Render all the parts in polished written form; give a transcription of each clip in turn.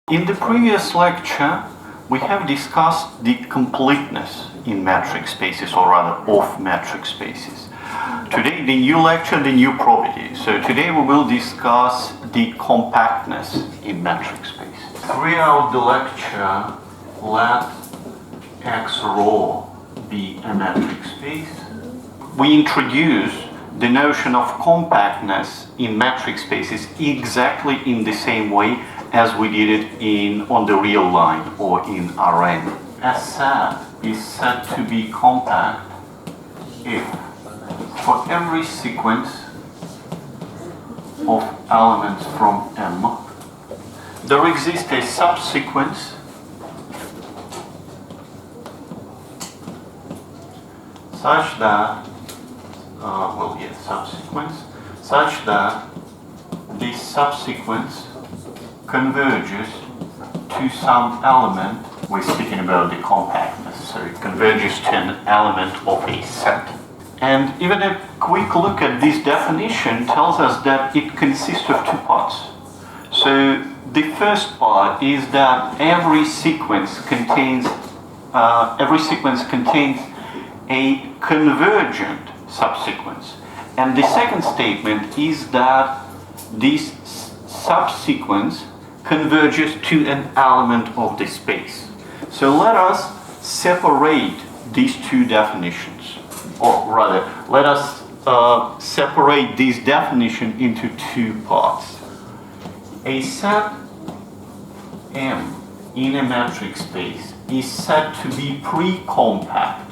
In the previous lecture, we have discussed the completeness in metric spaces, or rather of metric spaces. Today, the new lecture, the new property. So today we will discuss the compactness in metric spaces. Throughout the lecture, let X raw be a metric space. We introduce the notion of compactness in metric spaces exactly in the same way as we did it on the real line or in Rn. A set is said to be compact if for every sequence of elements from M there exists a subsequence such that such that this subsequence converges to some element. We're speaking about the compactness, so it converges to an element of a set. And even a quick look at this definition tells us that it consists of two parts. So the first part is that every sequence contains a convergent subsequence. And the second statement is that this subsequence converges to an element of the space. So let us separate these two definitions, or rather, let us separate this definition into two parts. A set M in a metric space is said to be precompact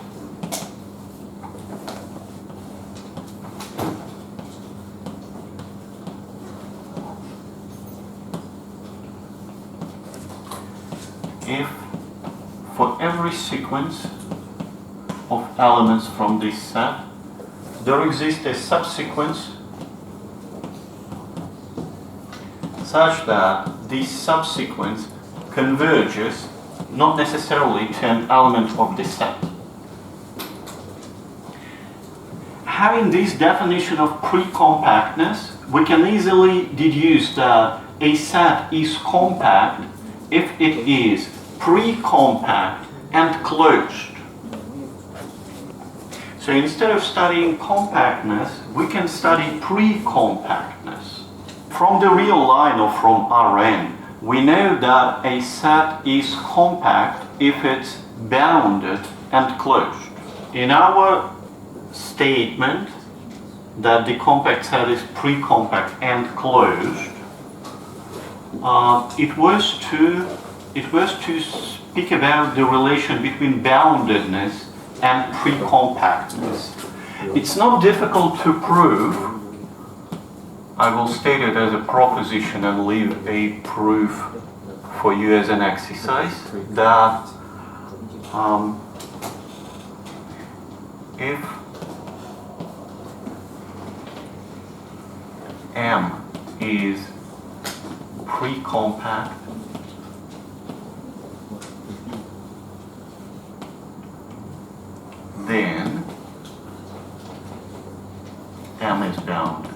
if for every sequence of elements from this set there exists a subsequence such that this subsequence converges not necessarily to an element of this set. Having this definition of precompactness, we can easily deduce that a set is compact if it is precompact and closed. So instead of studying compactness, we can study precompactness. From the real line or from Rn, we know that a set is compact if it's bounded and closed. In our statement that the compact set is precompact and closed, it was to speak about the relation between boundedness and precompactness. It's not difficult to prove. I will state it as a proposition and leave a proof for you as an exercise that if M is precompact, then M is bounded.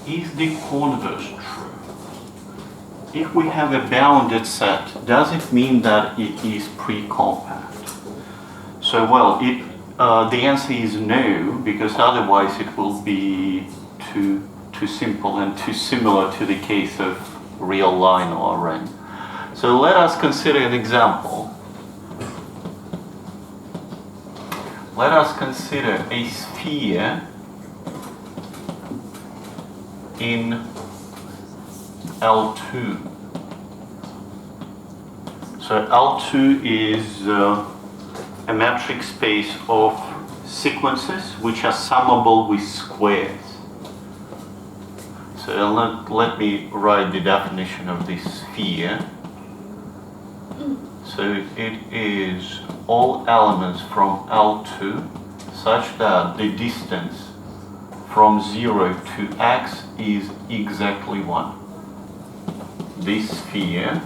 Is the converse true? If we have a bounded set, does it mean that it is precompact? So, well, the answer is no, because otherwise it will be too simple and too similar to the case of real line or Rn. So let us consider an example. Let us consider a sphere in L2. So L2 is a metric space of sequences which are summable with squares. So let me write the definition of this sphere. So it is all elements from L2 such that the distance from 0 to x is exactly 1. This sphere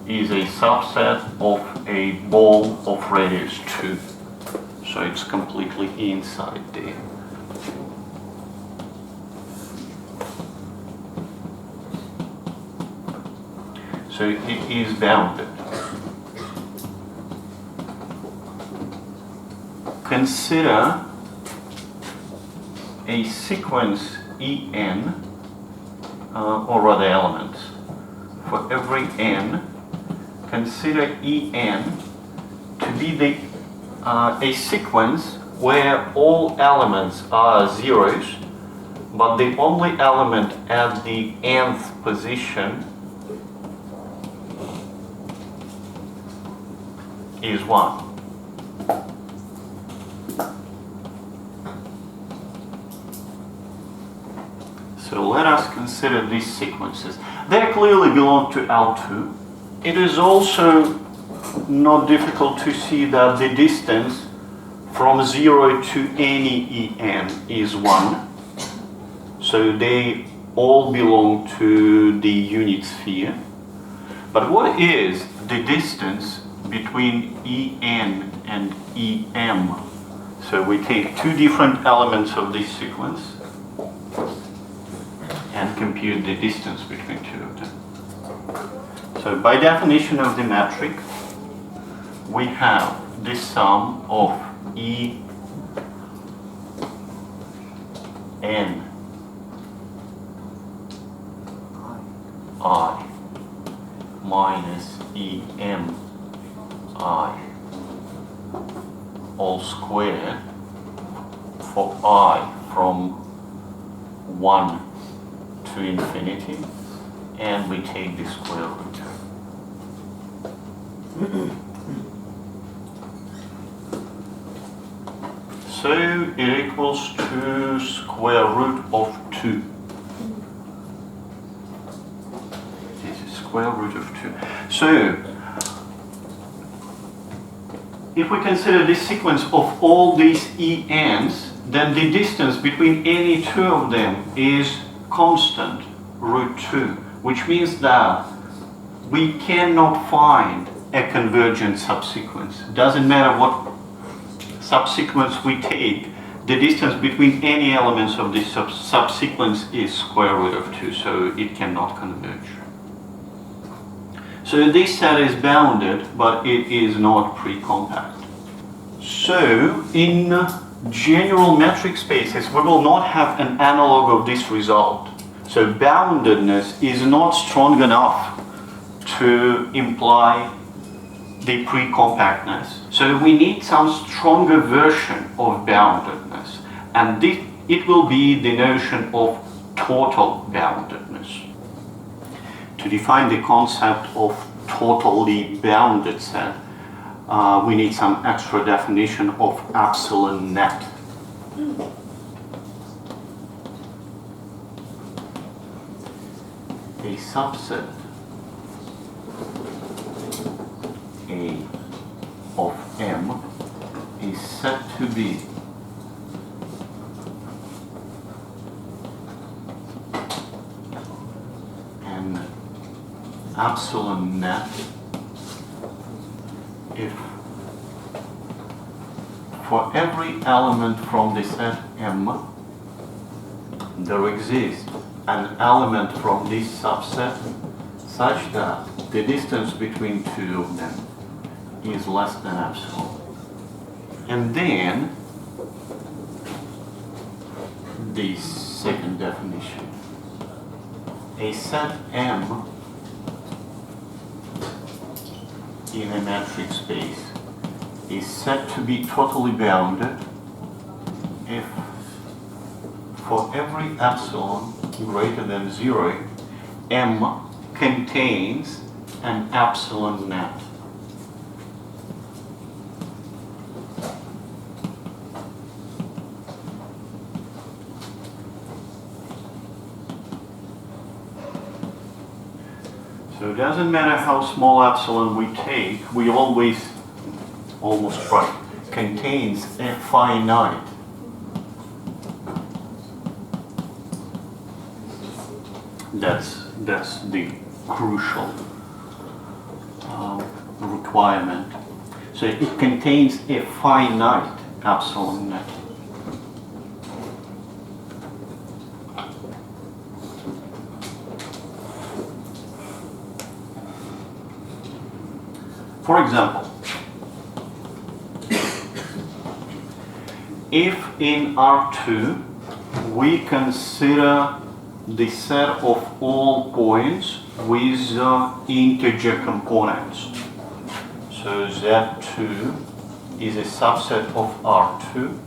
is a subset of a ball of radius 2. So it's completely inside there. So it is bounded. Consider a sequence En, or rather elements. For every n, consider En to be a sequence where all elements are zeros, but the only element at the nth position is 1. So let us consider these sequences. They clearly belong to L2. It is also not difficult to see that the distance from 0 to any En is 1. So they all belong to the unit sphere. But what is the distance between En and Em? So we take two different elements of this sequence and compute the distance between two of them. So by definition of the metric, we have the sum of En I minus Em I all squared for I from 1 to infinity, and we take the square root. So it equals to square root of 2. This is square root of 2. So if we consider this sequence of all these En's, then the distance between any two of them is constant, root 2, which means that we cannot find a convergent subsequence. It doesn't matter what subsequence we take, the distance between any elements of this subsequence is square root of 2, so it cannot converge. So this set is bounded, but it is not precompact. So in general metric spaces, we will not have an analog of this result. So boundedness is not strong enough to imply the precompactness. So we need some stronger version of boundedness, and it will be the notion of total boundedness. To define the concept of totally bounded set, we need some extra definition of epsilon net. A subset A of M is said to be an epsilon net if for every element from the set M there exists an element from this subset such that the distance between two of them is less than epsilon. And then the second definition. A set M in a metric space is said to be totally bounded if for every epsilon greater than 0, M contains an epsilon net. So it doesn't matter how small epsilon we take, we always, almost right, contains a finite That's the crucial requirement. So it contains a finite epsilon net. For example, if in R2 we consider the set of all points with integer components, so Z2 is a subset of R2,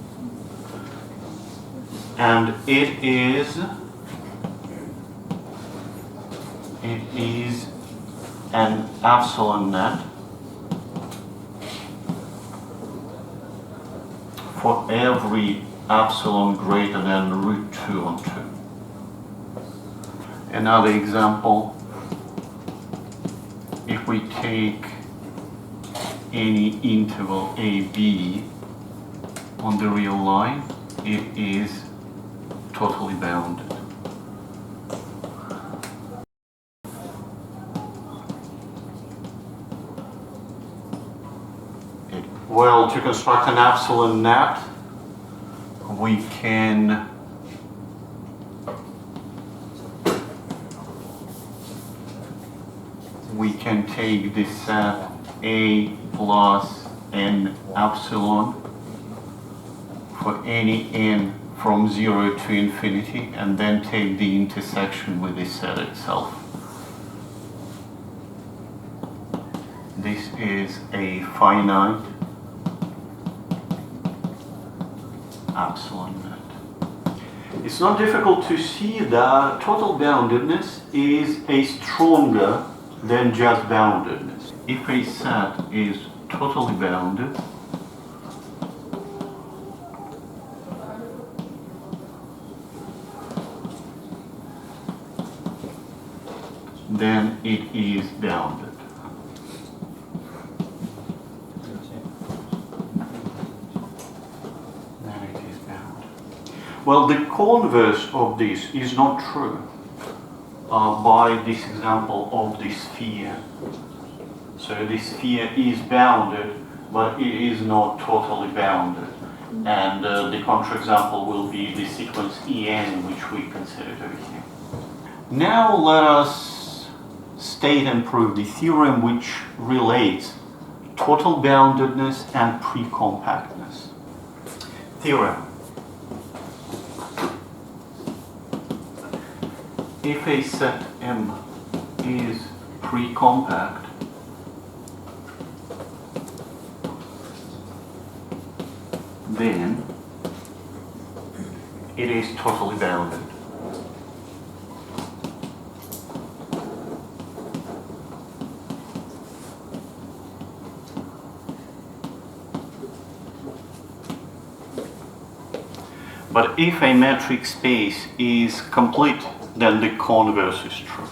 and it is an epsilon net for every epsilon greater than root 2 on 2. Another example, if we take any interval AB on the real line, it is totally bounded. Well, to construct an epsilon net, we can take this set A plus n epsilon for any n from 0 to infinity, and then take the intersection with the set itself. This is a finite epsilon net. It's not difficult to see that total boundedness is a stronger than just boundedness. If a set is totally bounded, then it is bounded. Well, the converse of this is not true by this example of the sphere. So the sphere is bounded, but it is not totally bounded. And the counterexample will be the sequence En, which we considered over here. Now let us state and prove the theorem which relates total boundedness and precompactness. Theorem. If a set M is precompact, then it is totally bounded. But if a metric space is complete, then the converse is true.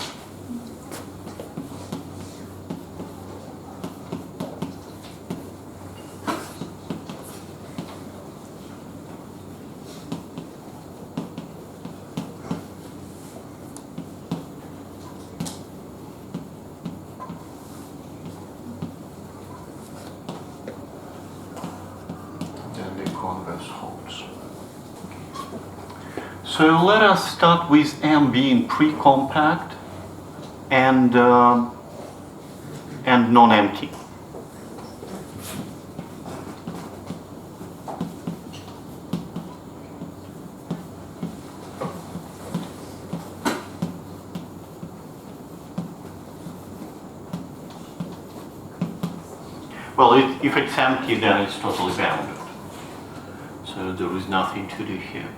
Then the converse holds. So let us start with M being precompact and non-empty. Well, if it's empty, then it's totally bounded. So there is nothing to do here.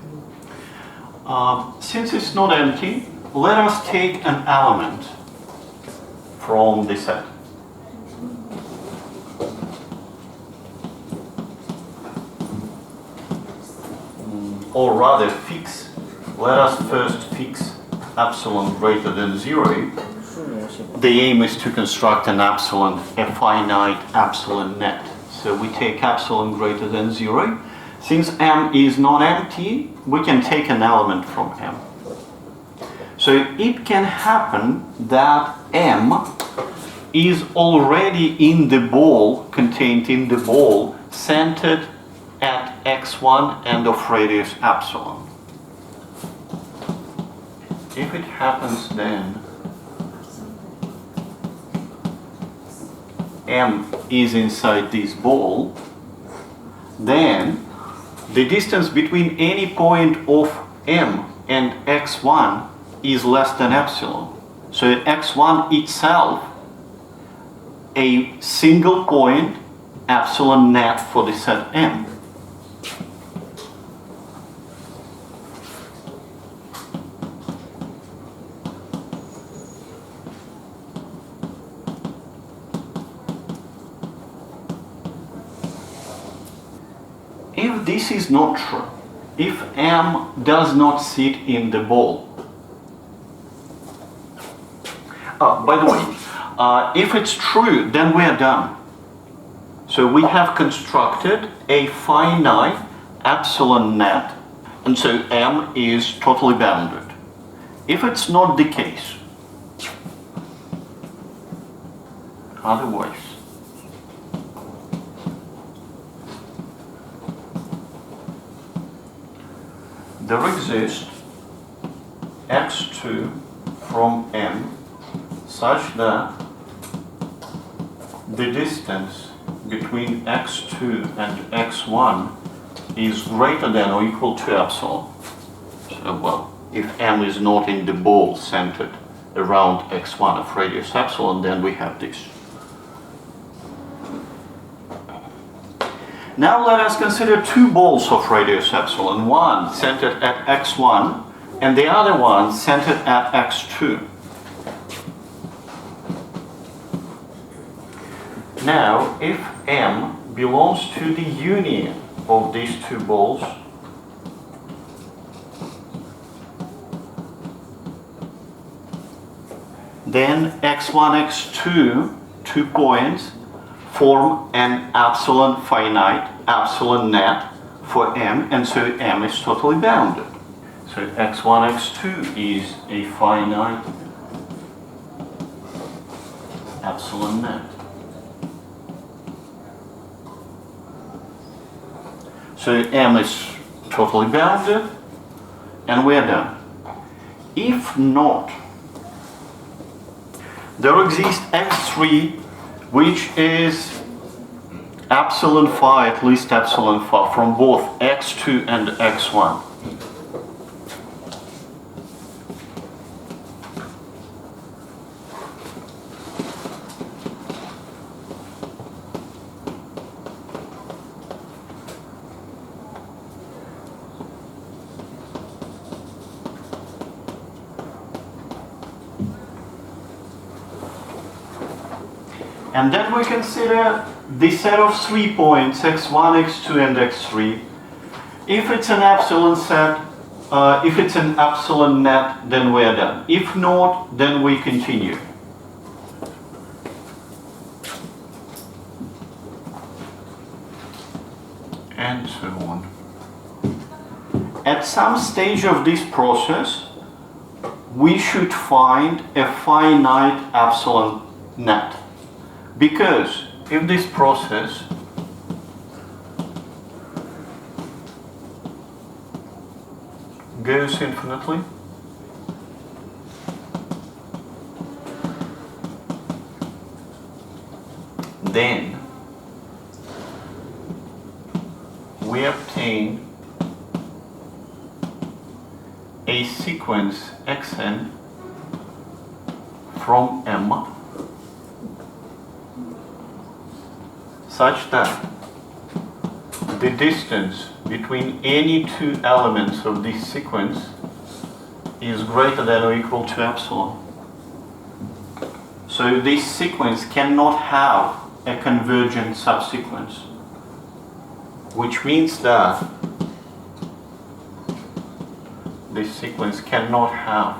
Since it's not empty, let us take an element from the set. Or rather fix, let us first fix epsilon greater than 0. The aim is to construct an epsilon, a finite epsilon net. So we take epsilon greater than 0. Since M is not empty, we can take an element from M. So it can happen that M is already in the ball, contained in the ball, centered at x1 and of radius epsilon. If it happens then M is inside this ball, then the distance between any point of M and x1 is less than epsilon. So x1 itself, a single point, epsilon net for the set M. If this is not true, if M does not sit in the ball, by the way, if it's true, then we are done. So we have constructed a finite epsilon net, and so M is totally bounded. If it's not the case, otherwise, there exists x2 from M such that the distance between x2 and x1 is greater than or equal to epsilon. So, well, if M is not in the ball centered around x1 of radius epsilon, then we have this. Now let us consider two balls of radius epsilon, one centered at x1 and the other one centered at x2. Now, if M belongs to the union of these two balls, then x1, x2, 2 points, form an epsilon finite, epsilon net for M, and so M is totally bounded. So x1, x2 is a finite epsilon net. So M is totally bounded, and we are done. If not, there exists x3, which is epsilon phi, at least epsilon phi, from both x2 and x1. And then we consider the set of 3 points, x1, x2, and x3. If it's an epsilon set, if it's an epsilon net, then we are done. If not, then we continue. And so on. At some stage of this process, we should find a finite epsilon net. Because if this process goes infinitely, then we obtain a sequence xn from M such that the distance between any two elements of this sequence is greater than or equal to epsilon. So this sequence cannot have a convergent subsequence, which means that this sequence cannot have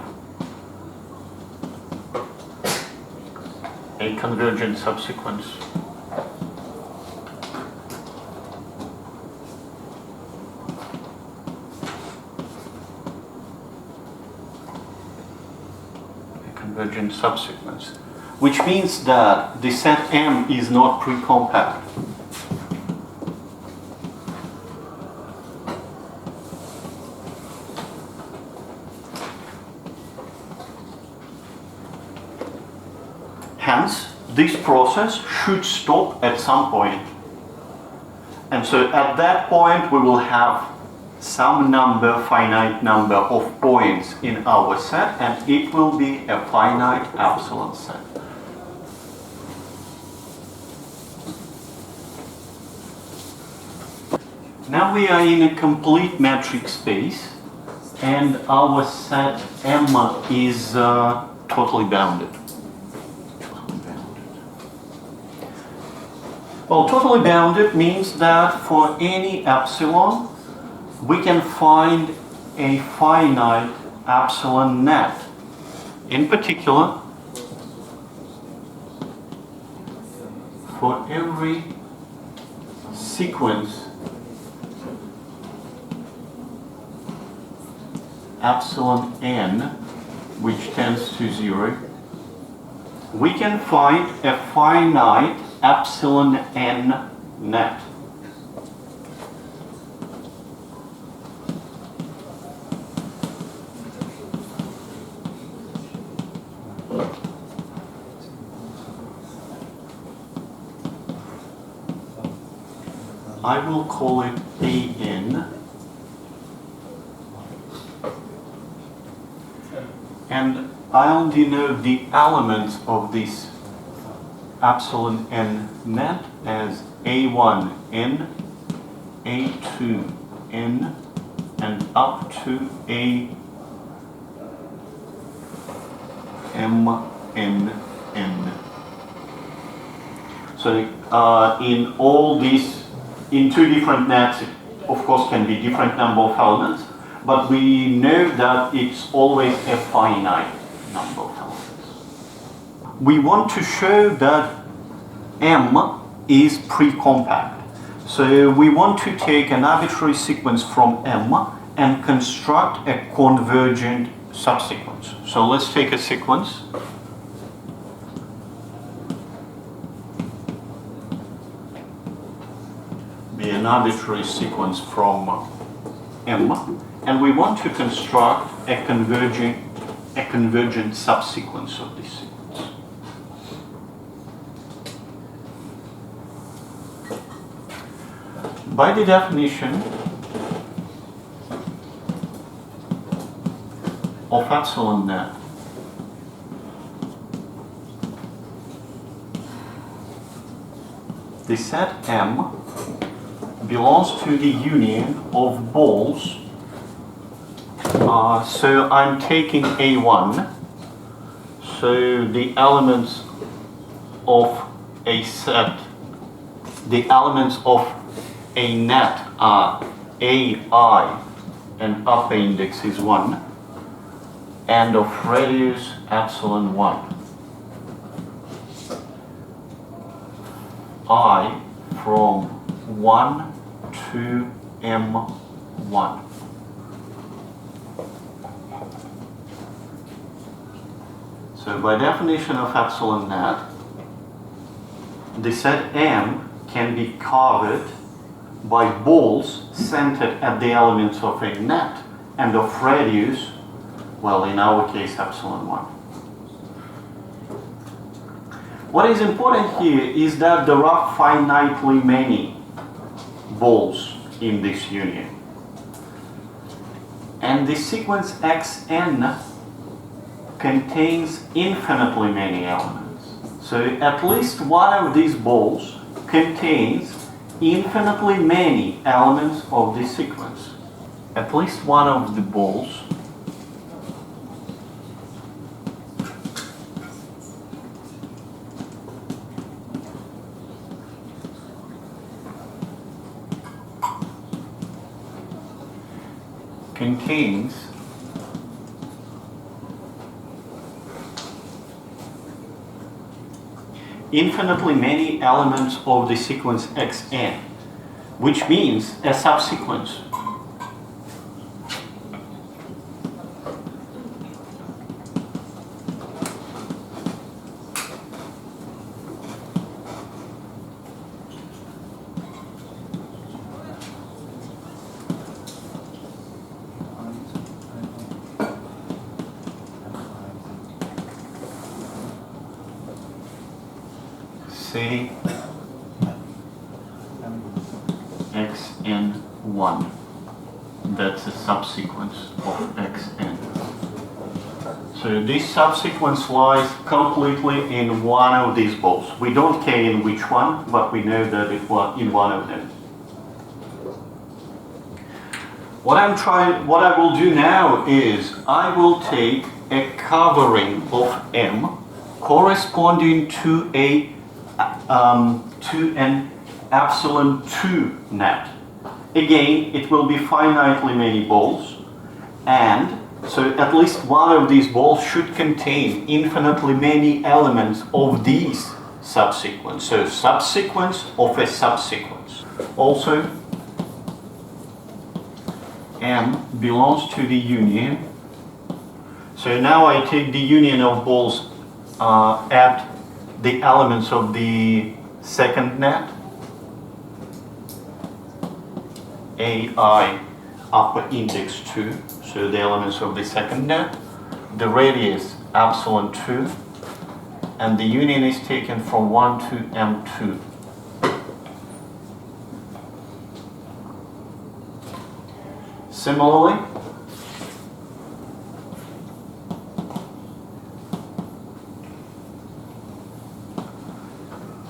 a convergent subsequence. Convergent subsequence, which means that the set M is not precompact. Hence, this process should stop at some point. And so at that point we will have some number, finite number of points in our set, and it will be a finite epsilon set. Now we are in a complete metric space, and our set M is totally bounded. Well, totally bounded means that for any epsilon, we can find a finite epsilon net. In particular, for every sequence epsilon n, which tends to 0, we can find a finite epsilon n net. I will call it AN, and I'll denote the elements of this epsilon n net as A1n, A2n, and up to AMNN. So in all these, in two different nets, it of course can be different number of elements, but we know that it's always a finite number of elements. We want to show that M is precompact. So we want to take an arbitrary sequence from M and construct a convergent subsequence. So let's take a sequence. Be an arbitrary sequence from M, and we want to construct a convergent subsequence of this sequence. By the definition of epsilon net, the set M belongs to the union of balls. So I'm taking A1, so the elements of a set, the elements of a net are AI, and upper index is 1, and of radius epsilon 1. I from 1 to M1. So by definition of epsilon net, the set M can be covered by balls centered at the elements of a net and of radius, well, in our case, epsilon 1. What is important here is that there are finitely many balls in this union. And the sequence Xn contains infinitely many elements. So at least one of these balls contains infinitely many elements of this sequence. At least one of the balls contains infinitely many elements of the sequence Xn, which means a subsequence. say xn1. That's a subsequence of xn. So this subsequence lies completely in one of these balls. We don't care in which one, but we know that it was in one of them. What I will do now is I will take a covering of M corresponding to an epsilon 2 net. Again, it will be finitely many balls, and so at least one of these balls should contain infinitely many elements of these subsequence. So subsequence of a subsequence. Also, M belongs to the union. So now I take the union of balls at the elements of the second net, AI upper index 2, so the elements of the second net, the radius epsilon 2, and the union is taken from 1 to M2. Similarly,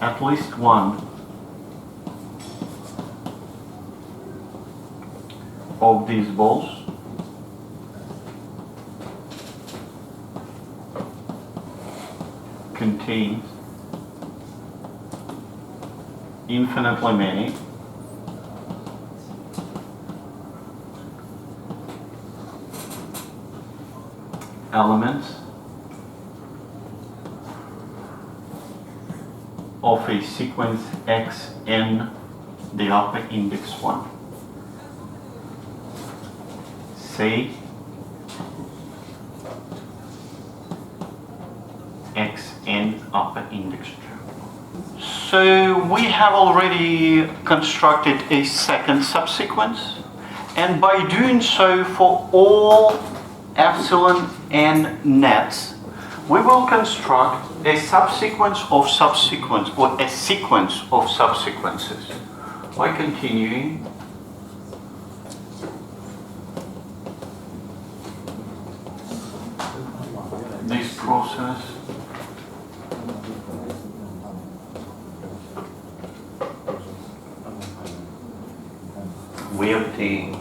at least one of these balls contains infinitely many elements of a sequence xn, the upper index 1. Say xn upper index 2. So we have already constructed a second subsequence, and by doing so for all epsilon n nets, we will construct a subsequence of subsequence, or a sequence of subsequences, by continuing this process we obtain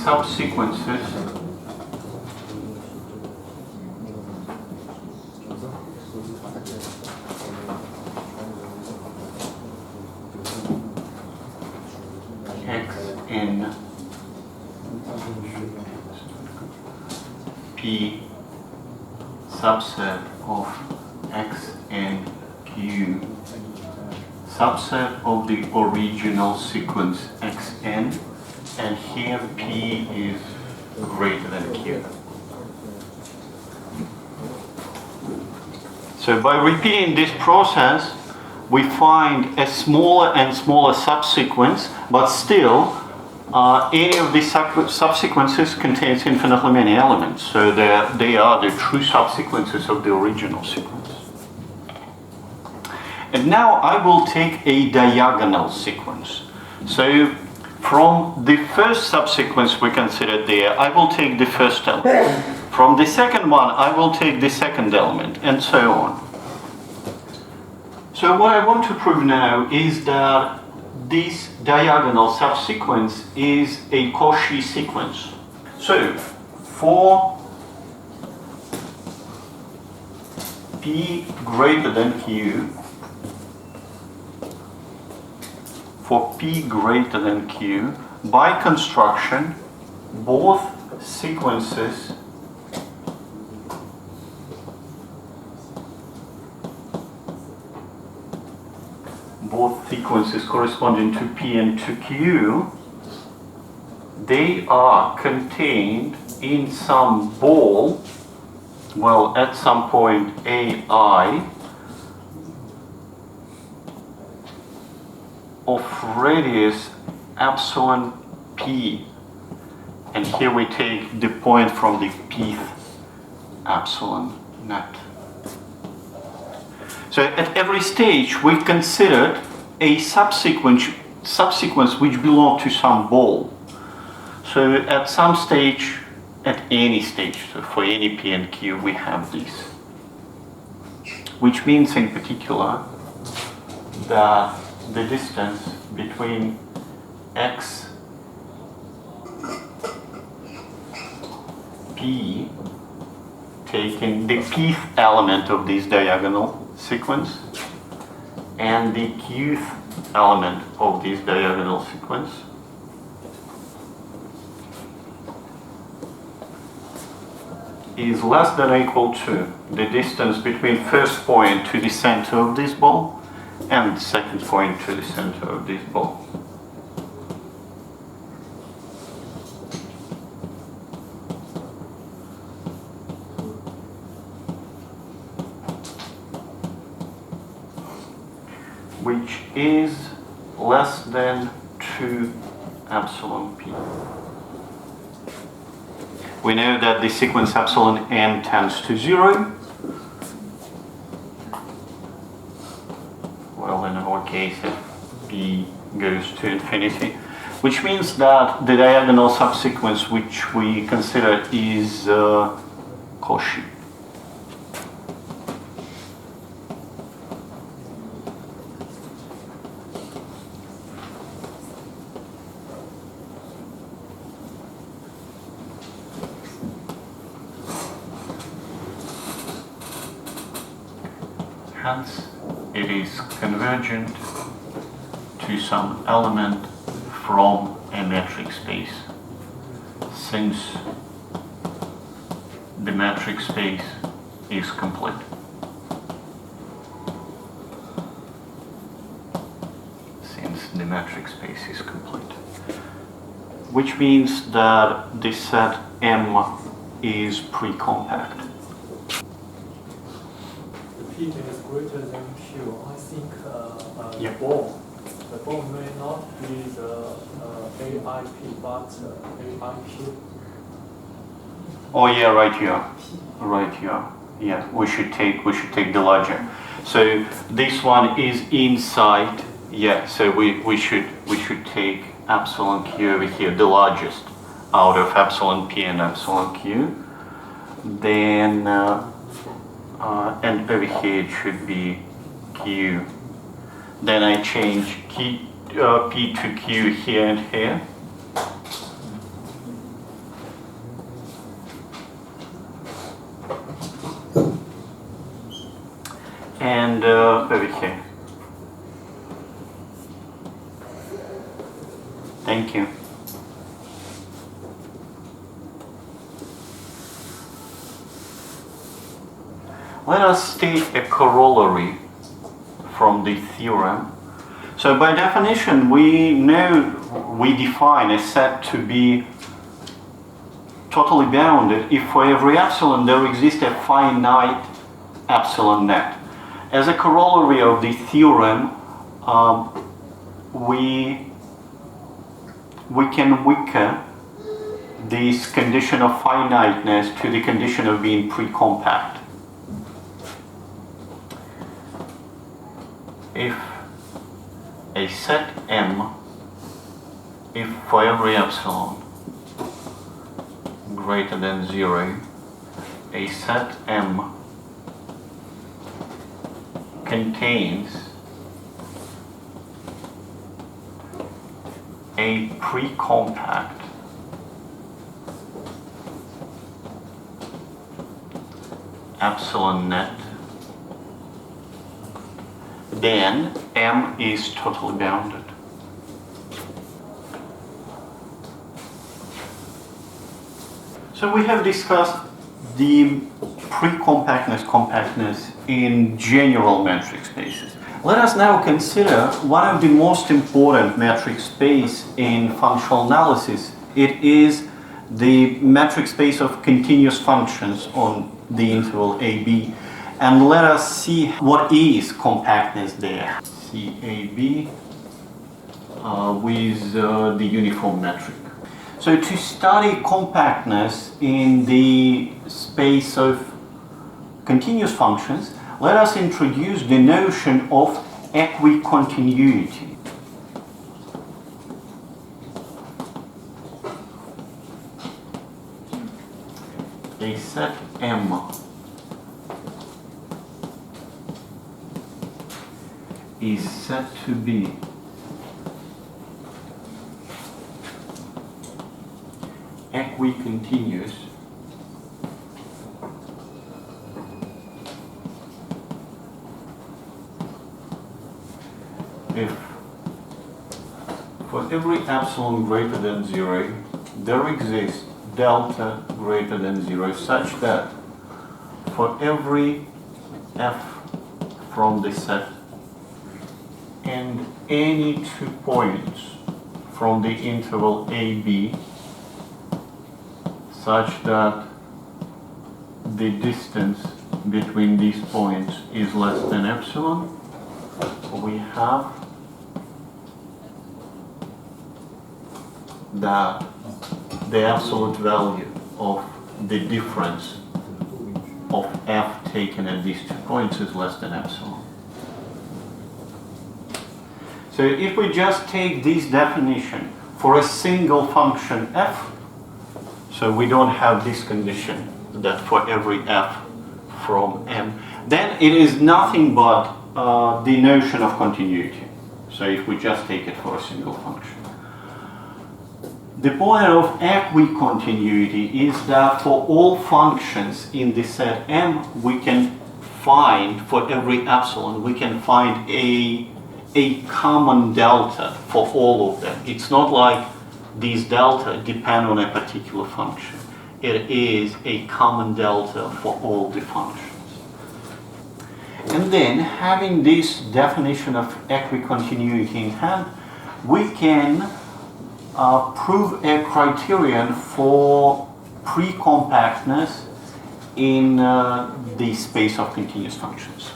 subsequences xn p subset of xn q subset of the original sequence xn, and here p is greater than q. So by repeating this process, we find a smaller and smaller subsequence, but still any of these subsequences contains infinitely many elements. So they are the true subsequences of the original sequence. And now I will take a diagonal sequence. So from the first subsequence we considered there, I will take the first element. From the second one, I will take the second element, and so on. So what I want to prove now is that this diagonal subsequence is a Cauchy sequence. So for p greater than q, for p greater than q, by construction, both sequences corresponding to p and to q, they are contained in some ball, well, at some point ai, of radius epsilon p, and here we take the point from the pth epsilon net. So at every stage we considered a subsequence which belonged to some ball. So at some stage, at any stage, so for any p and q, we have this. Which means in particular that the distance between x p, taking the pth element of this diagonal sequence and the qth element of this diagonal sequence, is less than or equal to the distance between first point to the center of this ball and second point to the center of this ball. Which is less than 2 epsilon p. We know that the sequence epsilon n tends to 0. Well, in our case, p goes to infinity, which means that the diagonal subsequence which we consider is Cauchy. Hence, it is convergent to some element from a metric space, since the metric space is complete. Which means that the set M is precompact. P is greater than Q. I think Yeah. the ball may not be the AIP, but AIQ. Oh yeah, right here. Right here. Yeah, we should take the larger. So this one is inside. Yeah, so we should take epsilon q over here, the largest out of epsilon p and epsilon q. Then and over here it should be q. Then I change p to q here and here. And over here. Thank you. Let us state a corollary from the theorem. So by definition, we define a set to be totally bounded if for every epsilon there exists a finite epsilon net. As a corollary of the theorem, we can weaken this condition of finiteness to the condition of being precompact. If a set M, if for every epsilon greater than 0, a set M contains a precompact epsilon net, then M is totally bounded. So we have discussed the precompactness, compactness in general metric spaces. Let us now consider one of the most important metric space in functional analysis. It is the metric space of continuous functions on the interval AB. And let us see what is compactness there. CAB with the uniform metric. So to study compactness in the space of continuous functions, let us introduce the notion of equicontinuity. A set M is said to be equicontinuous if for every epsilon greater than 0 there exists delta greater than 0 such that for every f from the set and any 2 points from the interval AB such that the distance between these points is less than epsilon, we have that the absolute value of the difference of f taken at these 2 points is less than epsilon. So if we just take this definition for a single function f, so we don't have this condition that for every f from M, then it is nothing but the notion of continuity. So if we just take it for a single function. The point of equicontinuity is that for all functions in the set M, we can find, for every epsilon, we can find a common delta for all of them. It's not like these delta depend on a particular function. It is a common delta for all the functions. And then, having this definition of equicontinuity in hand, we can prove a criterion for precompactness in the space of continuous functions.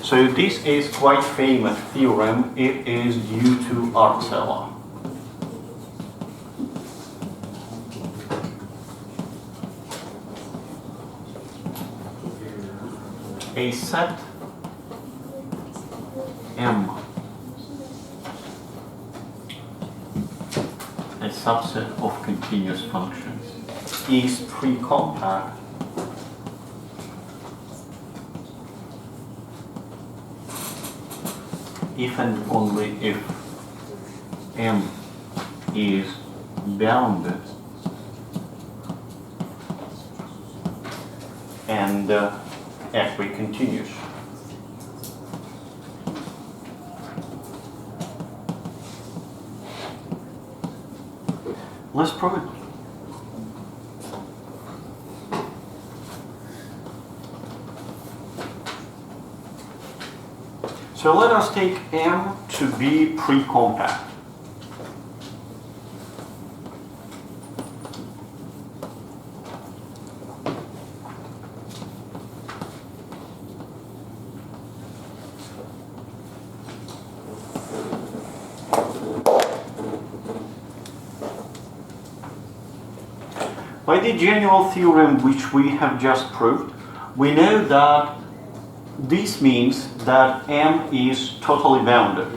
So this is quite famous theorem. It is due to Arzela. A set M, a subset of continuous functions, is precompact if and only if M is bounded and equicontinuous. Let's prove it. So let us take M to be precompact. By the general theorem which we have just proved, we know that this means that M is totally bounded.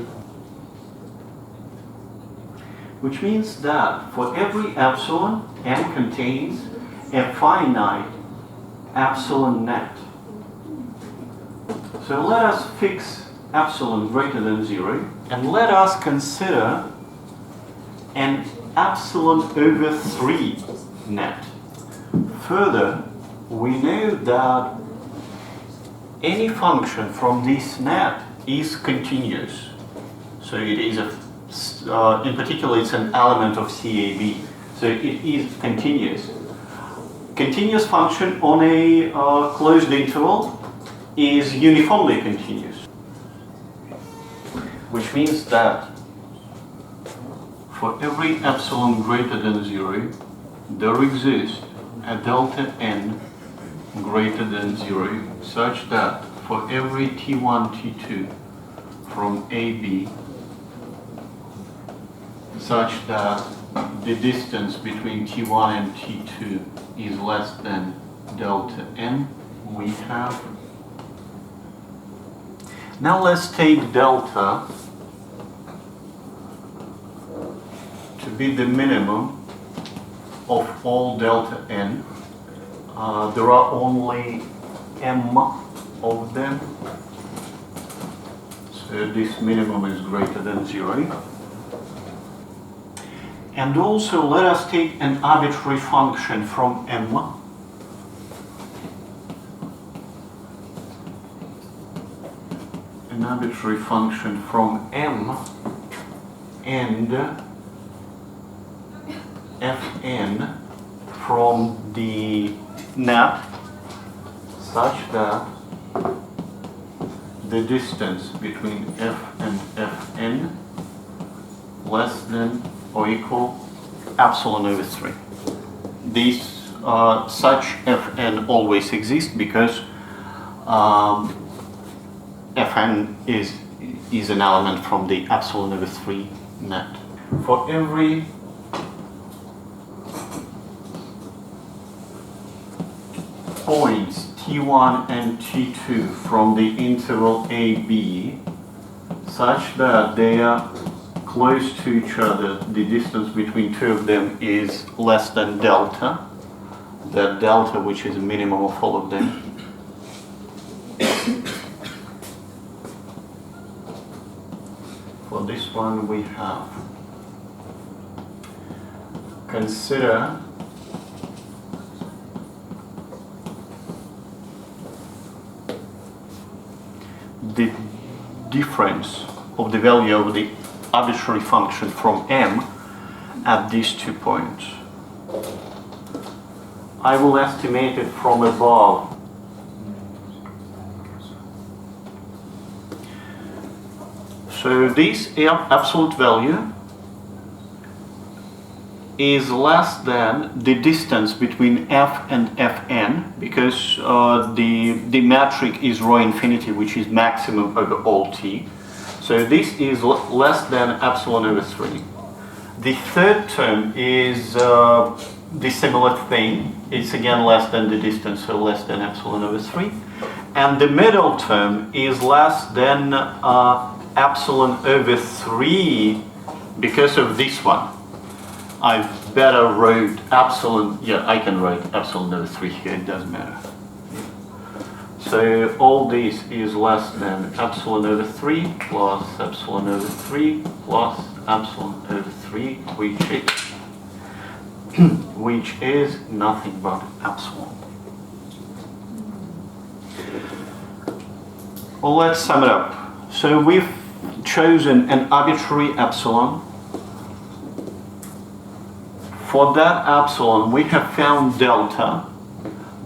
Which means that for every epsilon, M contains a finite epsilon net. So let us fix epsilon greater than 0 and let us consider an epsilon over 3 net. Further, we know that any function from this net is continuous. So it is in particular, it's an element of CAB. So it is continuous. Continuous function on a closed interval is uniformly continuous. Which means that for every epsilon greater than 0, there exists a delta n greater than 0 such that for every T1, T2 from AB, such that the distance between T1 and T2 is less than delta n, we have. Now let's take delta to be the minimum of all delta n. There are only m of them, so this minimum is greater than 0. And also let us take an arbitrary function from m, an arbitrary function from m, and fn from the net such that the distance between f and fn less than or equal epsilon over 3. These such fn always exist because fn is an element from the epsilon over 3 net. For every points T1 and T2 from the interval AB such that they are close to each other, the distance between two of them is less than delta, that delta which is a minimum of all of them. For this one we have, consider the difference of the value of the arbitrary function from m at these 2 points. I will estimate it from above. So this absolute value is less than the distance between f and fn, because the metric is rho infinity, which is maximum over all t. So this is less than epsilon over 3. The third term is the similar thing. It's again less than the distance, so less than epsilon over 3. And the middle term is less than epsilon over 3 because of this one. I better wrote epsilon, yeah, I can write epsilon over 3 here, it doesn't matter. So all this is less than epsilon over 3 plus epsilon over 3 plus epsilon over 3, which is nothing but epsilon. Well, let's sum it up. So we've chosen an arbitrary epsilon. For that epsilon, we have found delta,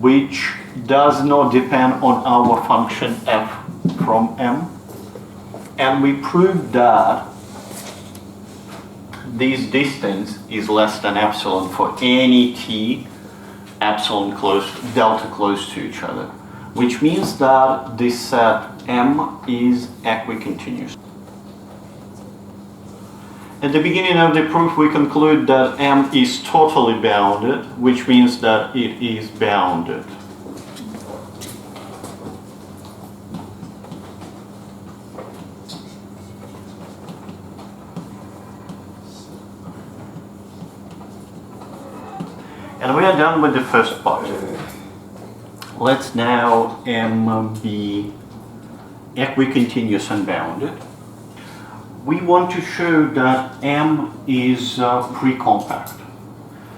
which does not depend on our function f from m. And we proved that this distance is less than epsilon for any t epsilon delta close to each other, which means that this set m is equicontinuous. At the beginning of the proof, we conclude that M is totally bounded, which means that it is bounded. And we are done with the first part. Let's now M be equicontinuous and bounded. We want to show that M is precompact.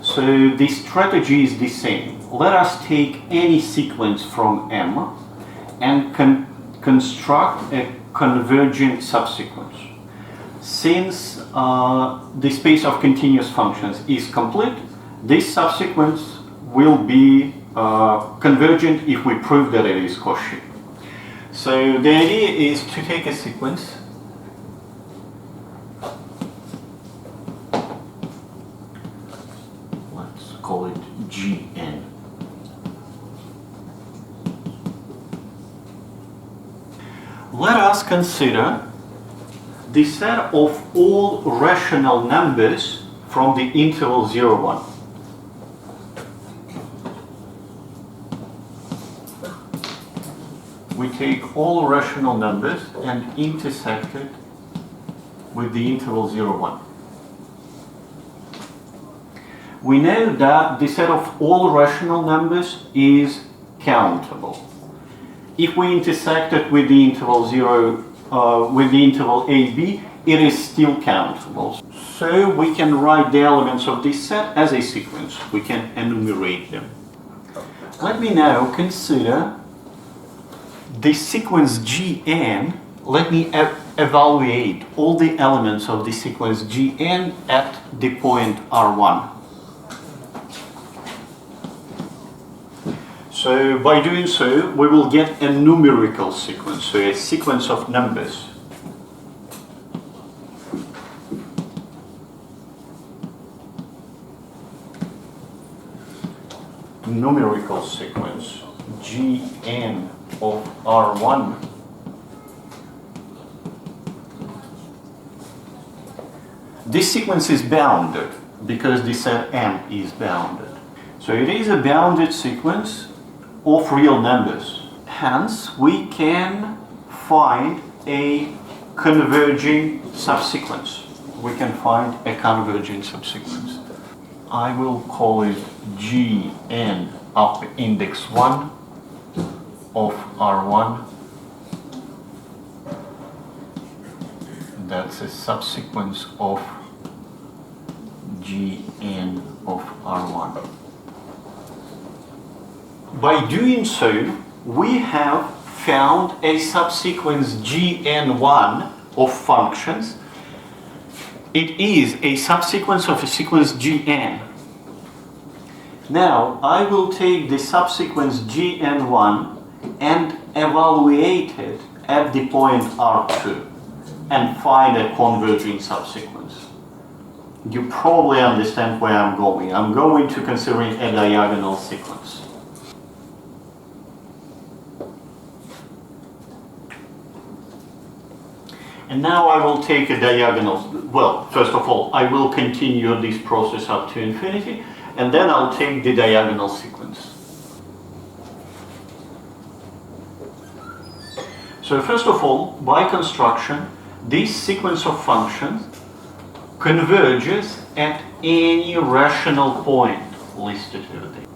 So the strategy is the same. Let us take any sequence from M and construct a convergent subsequence. Since the space of continuous functions is complete, this subsequence will be convergent if we prove that it is Cauchy. So the idea is to take a sequence call it Gn. Let us consider the set of all rational numbers from the interval 0, 1. We take all rational numbers and intersect it with the interval 0, 1. We know that the set of all rational numbers is countable. If we intersect it with the interval with the interval AB, it is still countable. So we can write the elements of this set as a sequence. We can enumerate them. Let me now consider the sequence Gn. Let me evaluate all the elements of the sequence Gn at the point R1. So by doing so, we will get a numerical sequence, so a sequence of numbers. Numerical sequence Gn of R1 this sequence is bounded because the set M is bounded. So it is a bounded sequence of real numbers. Hence, we can find a converging subsequence. We can find a converging subsequence. I will call it Gn up index 1 of R1. That's a subsequence of Gn of R1. By doing so, we have found a subsequence Gn1 of functions. It is a subsequence of a sequence Gn. Now, I will take the subsequence Gn1 and evaluate it at the point R2 and find a converging subsequence. You probably understand where I'm going. I'm going to consider a diagonal sequence. And now I will take a diagonal. Well, first of all, I will continue this process up to infinity, and then I'll take the diagonal sequence. So first of all, by construction, this sequence of functions converges at any rational point listed over there.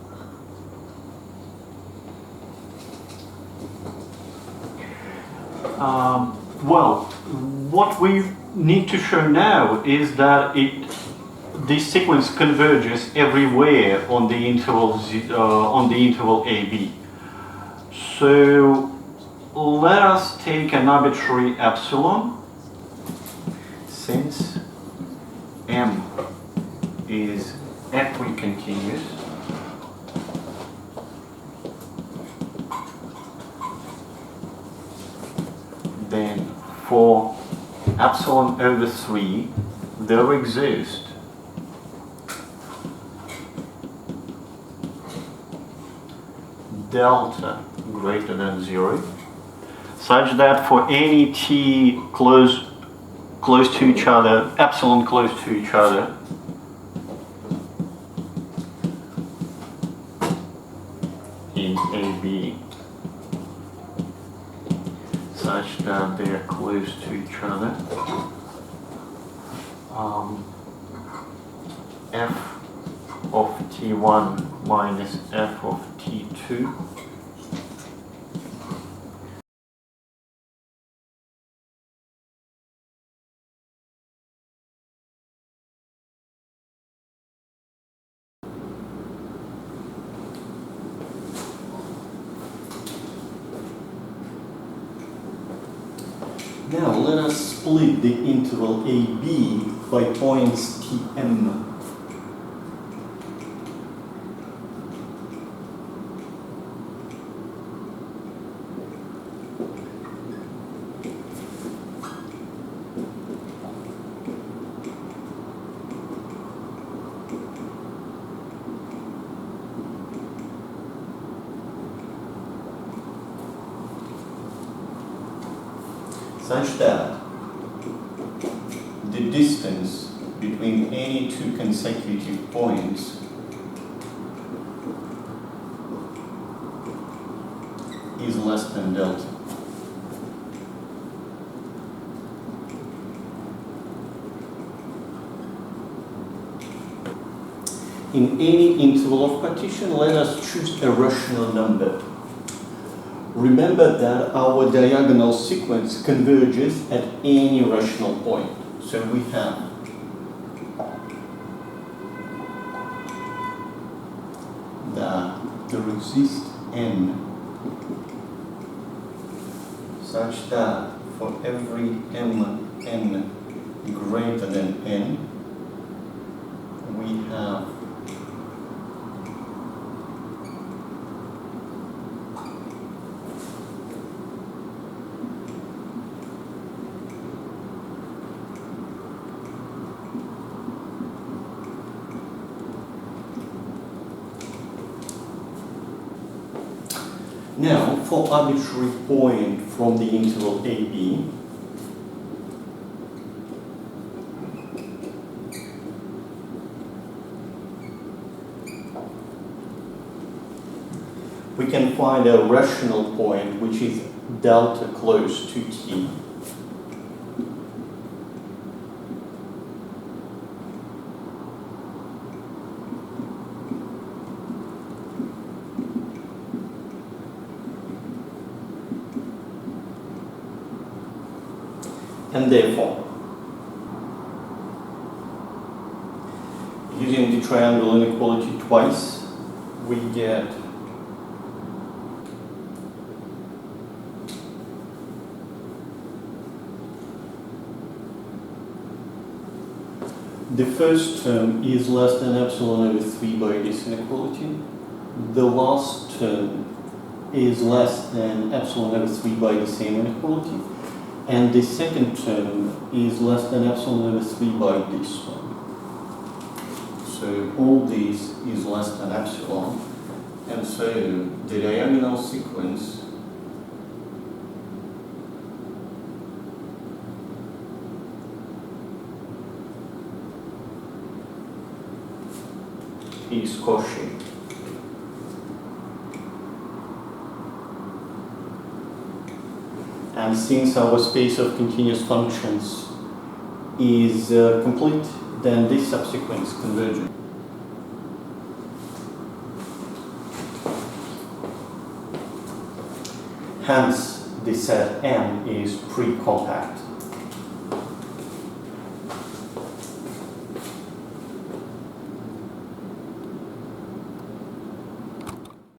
Well, what we need to show now is that this sequence converges everywhere on the interval AB. So let us take an arbitrary epsilon. Since M is equicontinuous, then for epsilon over 3, there exists delta greater than 0, such that for any t close to each other, epsilon close to each other, in AB, such that they are close to each other, f of t1 minus f of t2 Now let us split the interval AB by points Tm. Such that the distance between any two consecutive points is less than delta. In any interval of partition, let us choose a rational number. Remember that our diagonal sequence converges at any rational point. So we have that there exists n such that for every n greater than n, we have now, for arbitrary point from the interval AB, we can find a rational point which is delta close to t. And therefore, using the triangle inequality twice, we get the first term is less than epsilon over 3 by this inequality. The last term is less than epsilon over 3 by the same inequality. And the second term is less than epsilon over 3 by this one. So all this is less than epsilon. And so the diagonal sequence is Cauchy. And since our space of continuous functions is complete, then this subsequent is convergent. Hence, the set M is precompact.